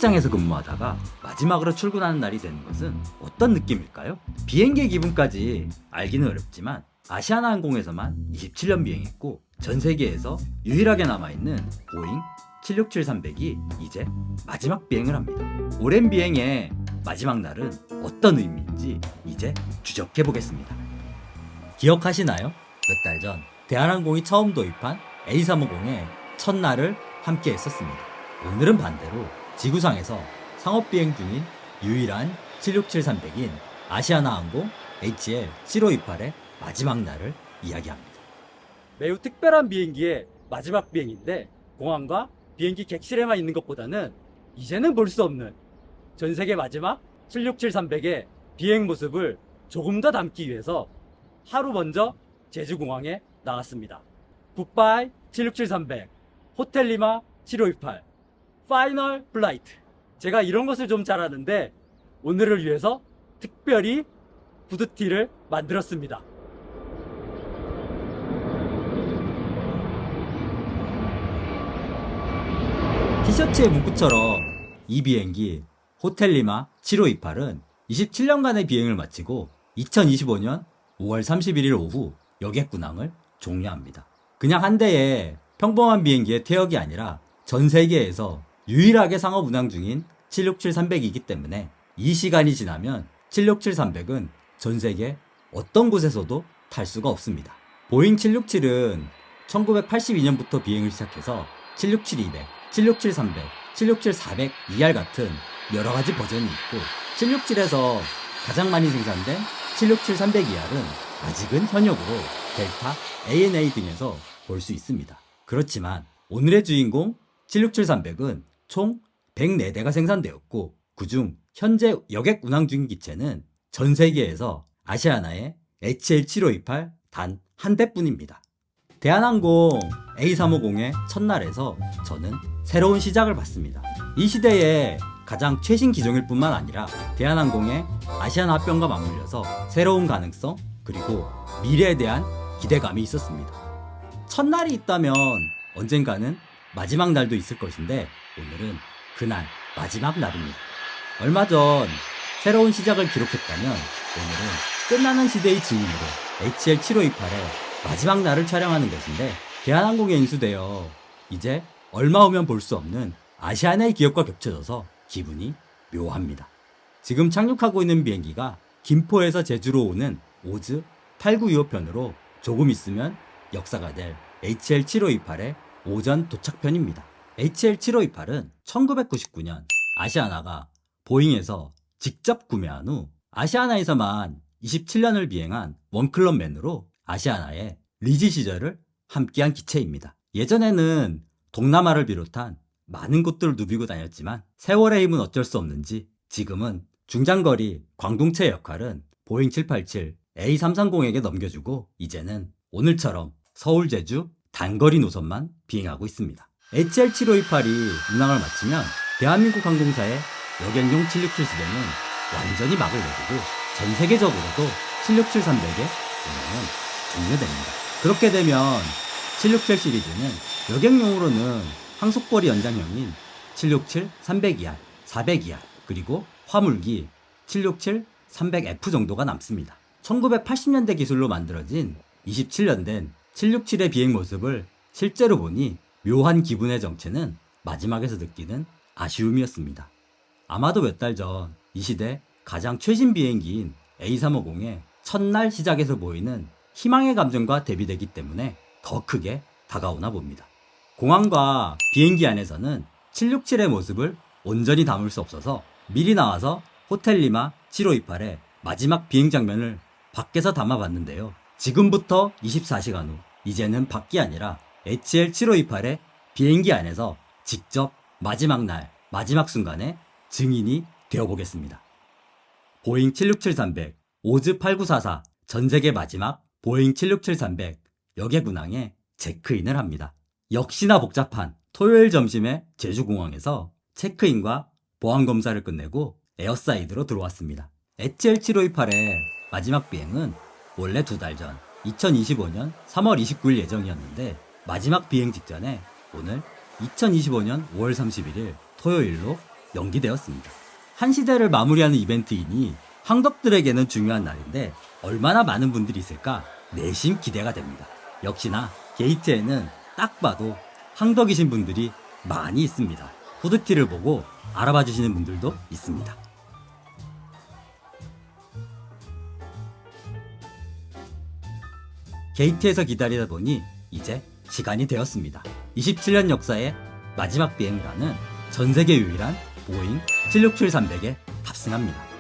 직장에서 근무하다가 마지막으로 출근하는 날이 되는 것은 어떤 느낌일까요? 비행기의 기분까지 알기는 어렵지만 아시아나항공에서만 27년 비행했고 전 세계에서 유일하게 남아있는 보잉 767-300이 이제 마지막 비행을 합니다. 오랜 비행의 마지막 날은 어떤 의미인지 이제 추적해 보겠습니다. 기억하시나요? 몇 달 전 대한항공이 처음 도입한 A350의 첫날을 함께 했었습니다. 오늘은 반대로 지구상에서 상업비행 중인 유일한 767-300인 아시아나항공 HL7528의 마지막 날을 이야기합니다. 매우 특별한 비행기의 마지막 비행인데 공항과 비행기 객실에만 있는 것보다는 이제는 볼 수 없는 전 세계 마지막 767-300의 비행 모습을 조금 더 담기 위해서 하루 먼저 제주공항에 나왔습니다. 굿바이 767-300 호텔 리마 7528 파이널 플라이트. 제가 이런 것을 좀 잘하는데 오늘을 위해서 특별히 후드티를 만들었습니다. 티셔츠의 문구처럼 이 비행기 호텔 리마 7528은 27년간의 비행을 마치고 2025년 5월 31일 오후 여객군항을 종료합니다. 그냥 한 대의 평범한 비행기의 퇴역이 아니라 전 세계에서 유일하게 상업 운항 중인 767-300이기 때문에 이 시간이 지나면 767-300은 전 세계 어떤 곳에서도 탈 수가 없습니다. 보잉 767은 1982년부터 비행을 시작해서 767-200, 767-300, 767-400 ER 같은 여러 가지 버전이 있고 767에서 가장 많이 생산된 767-300ER은 아직은 현역으로 델타, ANA 등에서 볼 수 있습니다. 그렇지만 오늘의 주인공 767-300은 총 104대가 생산되었고 그중 현재 여객 운항 중인 기체는 전 세계에서 아시아나의 HL7528 단 한 대뿐입니다. 대한항공 A350의 첫날에서 저는 새로운 시작을 봤습니다. 이 시대의 가장 최신 기종일 뿐만 아니라 대한항공의 아시아나 합병과 맞물려서 새로운 가능성 그리고 미래에 대한 기대감이 있었습니다. 첫날이 있다면 언젠가는 마지막 날도 있을 것인데 오늘은 그날 마지막 날입니다. 얼마 전 새로운 시작을 기록했다면 오늘은 끝나는 시대의 증인으로 HL7528의 마지막 날을 촬영하는 것인데 대한항공에 인수되어 이제 얼마 후면 볼 수 없는 아시아나의 기억과 겹쳐져서 기분이 묘합니다. 지금 착륙하고 있는 비행기가 김포에서 제주로 오는 오즈 8925편으로 조금 있으면 역사가 될 HL7528의 오전 도착편입니다. HL7528은 1999년 아시아나가 보잉에서 직접 구매한 후 아시아나에서만 27년을 비행한 원클럽맨으로 아시아나의 리지 시절을 함께한 기체입니다. 예전에는 동남아를 비롯한 많은 곳들을 누비고 다녔지만 세월의 힘은 어쩔 수 없는지 지금은 중장거리 광동체 역할은 보잉 787 A330에게 넘겨주고 이제는 오늘처럼 서울 제주 단거리 노선만 비행하고 있습니다. HL7528이 운항을 마치면 대한민국 항공사의 여객용 767 시대는 완전히 막을 내리고 전 세계적으로도 767-300의 운항은 종료됩니다. 그렇게 되면 767 시리즈는 여객용으로는 항속거리 연장형인 767-300ER, 400ER 그리고 화물기 767-300F 정도가 남습니다. 1980년대 기술로 만들어진 27년 된 767의 비행 모습을 실제로 보니 묘한 기분의 정체는 마지막에서 느끼는 아쉬움이었습니다. 아마도 몇 달 전 이 시대 가장 최신 비행기인 A350의 첫날 시작에서 보이는 희망의 감정과 대비되기 때문에 더 크게 다가오나 봅니다. 공항과 비행기 안에서는 767의 모습을 온전히 담을 수 없어서 미리 나와서 호텔 리마 7528의 마지막 비행 장면을 밖에서 담아봤는데요. 지금부터 24시간 후 이제는 밖이 아니라 HL7528의 비행기 안에서 직접 마지막 날, 마지막 순간에 증인이 되어보겠습니다. 보잉 767-300, 오즈 8944 전세계 마지막 보잉 767-300 여객 운항에 체크인을 합니다. 역시나 복잡한 토요일 점심에 제주공항에서 체크인과 보안검사를 끝내고 에어사이드로 들어왔습니다. HL7528의 마지막 비행은 원래 2달 전 2025년 3월 29일 예정이었는데 마지막 비행 직전에 오늘 2025년 5월 31일 토요일로 연기되었습니다. 한 시대를 마무리하는 이벤트이니 황덕들에게는 중요한 날인데 얼마나 많은 분들이 있을까 내심 기대가 됩니다. 역시나 게이트에는 딱 봐도 황덕이신 분들이 많이 있습니다. 후드티를 보고 알아봐 주시는 분들도 있습니다. 게이트에서 기다리다 보니 이제 시간이 되었습니다. 27년 역사의 마지막 비행을 하는 전세계 유일한 보잉 767-300에 탑승합니다.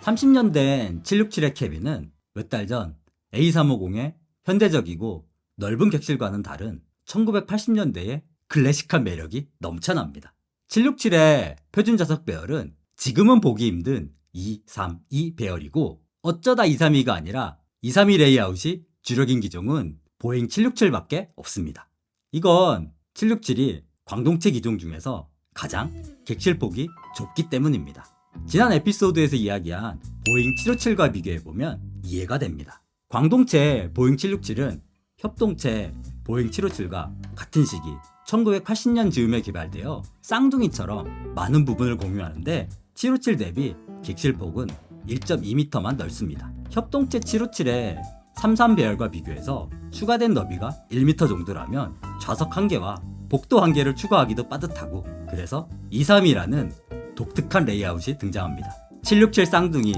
(30년) 된 767의 캐빈은 몇 달 전 A350의 현대적이고 넓은 객실과는 다른 1980년대의 클래식한 매력이 넘쳐납니다. 767의 표준 좌석 배열은 지금은 보기 힘든 232 배열이고 어쩌다 232가 아니라 232 레이아웃이 주력인 기종은 보잉 767밖에 없습니다. 이건 767이 광동체 기종 중에서 가장 객실폭이 좁기 때문입니다. 지난 에피소드에서 이야기한 보잉 757과 비교해보면 이해가 됩니다. 광동체 보잉 767은 협동체 보잉 757과 같은 시기 1980년 즈음에 개발되어 쌍둥이처럼 많은 부분을 공유하는데 757 대비 객실폭은 1.2m만 넓습니다. 협동체 757의 33 배열과 비교해서 추가된 너비가 1m 정도라면 좌석 1개와 복도 1개를 추가하기도 빠듯하고, 그래서 232라는 독특한 레이아웃이 등장합니다. 767 쌍둥이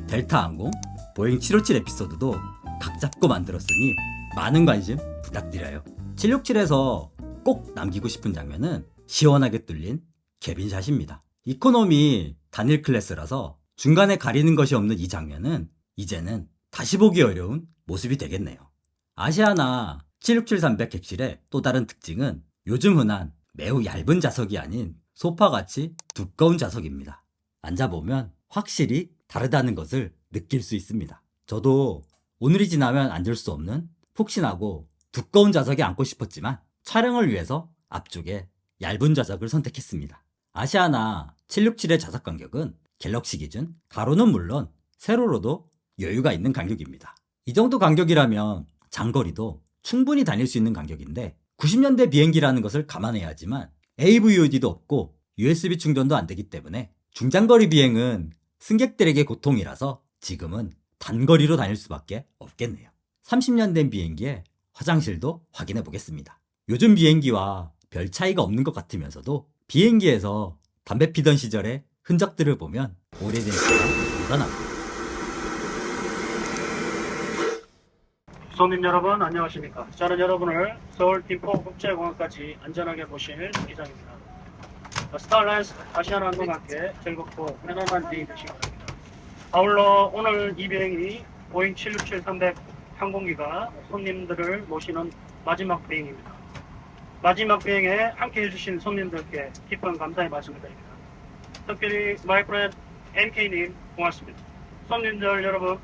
델타 항공 보잉 757 에피소드도 각 잡고 만들었으니 많은 관심 부탁드려요. 767에서 꼭 남기고 싶은 장면은 시원하게 뚫린 캐빈샷입니다. 이코노미 단일 클래스라서 중간에 가리는 것이 없는 이 장면은 이제는 다시 보기 어려운 모습이 되겠네요. 아시아나 767-300 객실의 또 다른 특징은 요즘 흔한 매우 얇은 좌석이 아닌 소파같이 두꺼운 좌석입니다. 앉아보면 확실히 다르다는 것을 느낄 수 있습니다. 저도 오늘이 지나면 앉을 수 없는 푹신하고 두꺼운 좌석에 앉고 싶었지만 촬영을 위해서 앞쪽에 얇은 좌석을 선택했습니다. 아시아나 767의 좌석 간격은 갤럭시 기준 가로는 물론 세로로도 여유가 있는 간격입니다. 이 정도 간격이라면 장거리도 충분히 다닐 수 있는 간격인데 90년대 비행기라는 것을 감안해야 하지만 AVOD도 없고 USB 충전도 안 되기 때문에 중장거리 비행은 승객들에게 고통이라서 지금은 단거리로 다닐 수밖에 없겠네요. 30년 된 비행기의 화장실도 확인해 보겠습니다. 요즘 비행기와 별 차이가 없는 것 같으면서도 비행기에서 담배 피던 시절의 흔적들을 보면 오래된 시가 묻어납니다. 손님 여러분 안녕하십니까. 저는 여러분을 서울 김포 국제공항까지 안전하게 모실 기장입니다. 스타얼라이언스 아시아나항공과 함께 즐겁고 편안한 비행 되시기 바랍니다. 아울러 오늘 이 비행이 보잉 767-300 항공기가 손님들을 모시는 마지막 비행입니다. 마지막 비행에 함께 해주신 손님들께 깊은 감사의 말씀을 드립니다. 특별히 마이프렌드 MK님 고맙습니다. 손님들 여러분,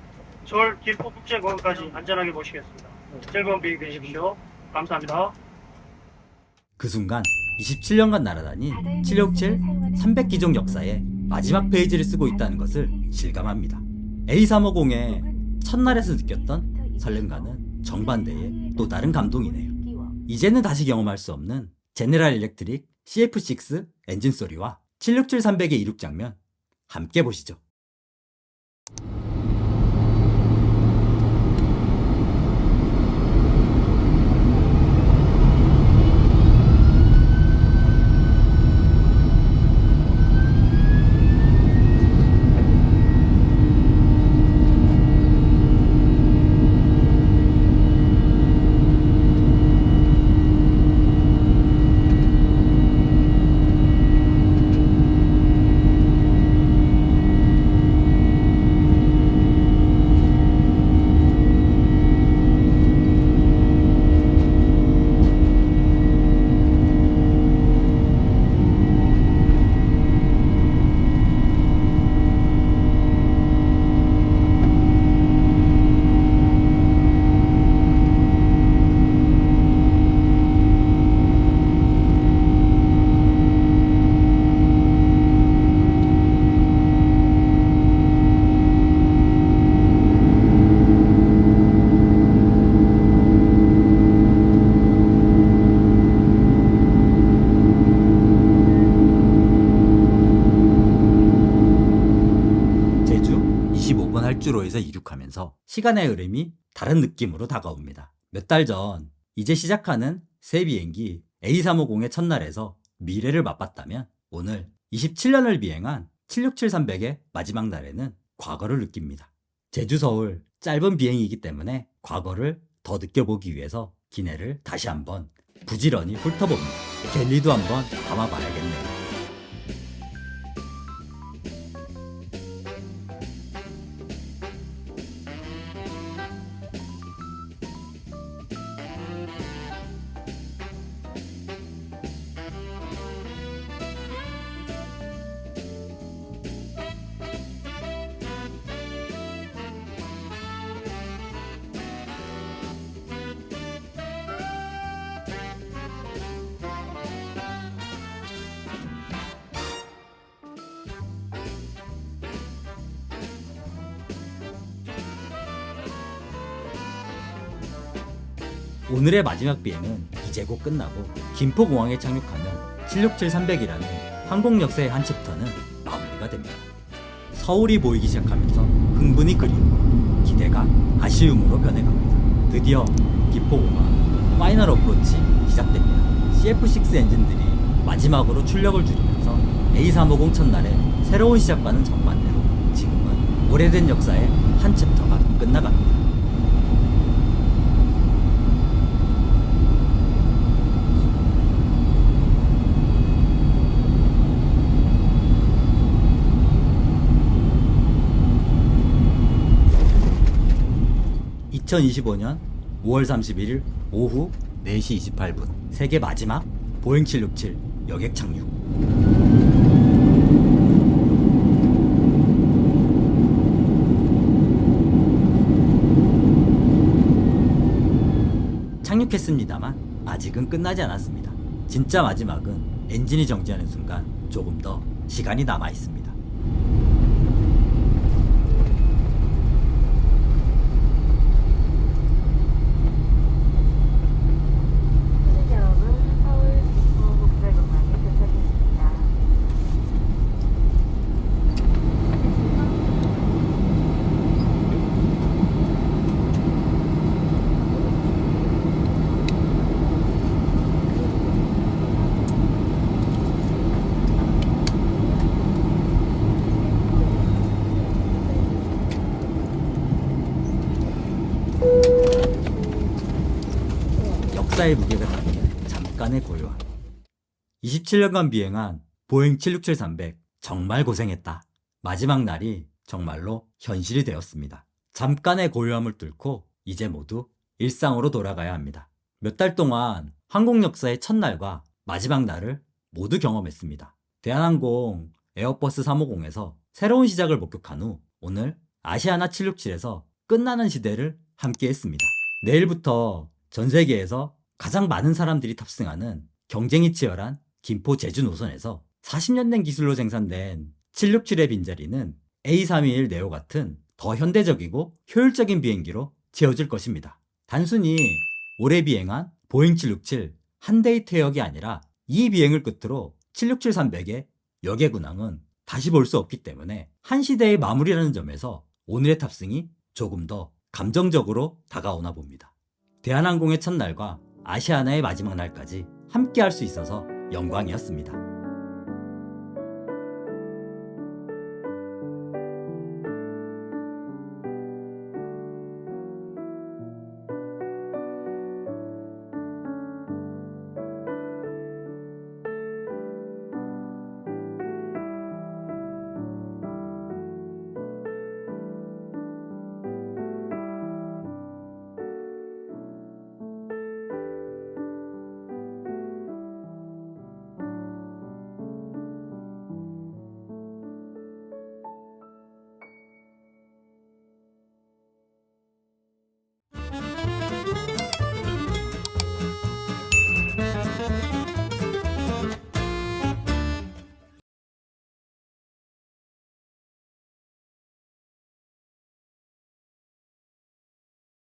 서울 김포국제공항까지 안전하게 모시겠습니다. 즐거운 비행 되십시오. 감사합니다. 그 순간 27년간 날아다닌 767 300기종 역사의 마지막 페이지를 쓰고 있다는 것을 실감합니다. A350의 첫날에서 느꼈던 설렘과는 정반대의 또 다른 감동이네요. 이제는 다시 경험할 수 없는 제네럴 일렉트릭 CF6 엔진 소리와 767-300의 이륙 장면 함께 보시죠. 위치에서 이륙하면서 시간의 흐름이 다른 느낌으로 다가옵니다. 몇 달 전 이제 시작하는 새 비행기 A350의 첫날에서 미래를 맛봤다면 오늘 27년을 비행한 767-300의 마지막 날에는 과거를 느낍니다. 제주-서울 짧은 비행이기 때문에 과거를 더 느껴보기 위해서 기내를 다시 한번 부지런히 훑어봅니다. 갤리도 한번 담아봐야겠네요. 오늘의 마지막 비행은 이제 곧 끝나고 김포공항에 착륙하면 767-300이라는 항공 역사의 한 챕터는 마무리가 됩니다. 서울이 보이기 시작하면서 흥분이 그리움으로 기대가 아쉬움으로 변해갑니다. 드디어 김포공항 파이널 어프로치 시작됩니다. CF6 엔진들이 마지막으로 출력을 줄이면서 A350 첫날에 새로운 시작과는 정반대로 지금은 오래된 역사의 한 챕터가 끝나갑니다. (2025년 5월 31일) 오후 4시 28분 세계 마지막 보잉 767 여객 착륙. 착륙했습니다만 아직은 끝나지 않았습니다. 진짜 마지막은 엔진이 정지하는 순간 조금 더 시간이 남아 있습니다. 역사의 무게가 담긴 잠깐의 고요함. 27년간 비행한 보잉 767-300 정말 고생했다. 마지막 날이 정말로 현실이 되었습니다. 잠깐의 고요함을 뚫고 이제 모두 일상으로 돌아가야 합니다. 몇 달 동안 항공 역사의 첫날과 마지막 날을 모두 경험했습니다. 대한항공 에어버스 350에서 새로운 시작을 목격한 후 오늘 아시아나 767에서 끝나는 시대를 함께 했습니다. 내일부터 전 세계에서 가장 많은 사람들이 탑승하는 경쟁이 치열한 김포 제주 노선에서 40년 된 기술로 생산된 767의 빈자리는 A321 네오 같은 더 현대적이고 효율적인 비행기로 채워질 것입니다. 단순히 올해 비행한 보잉 767 한 대의 퇴역이 아니라 이 비행을 끝으로 767-300의 여객 운항은 다시 볼 수 없기 때문에 한 시대의 마무리라는 점에서 오늘의 탑승이 조금 더 감정적으로 다가오나 봅니다. 대한항공의 첫날과 아시아나의 마지막 날까지 함께 할 수 있어서 영광이었습니다.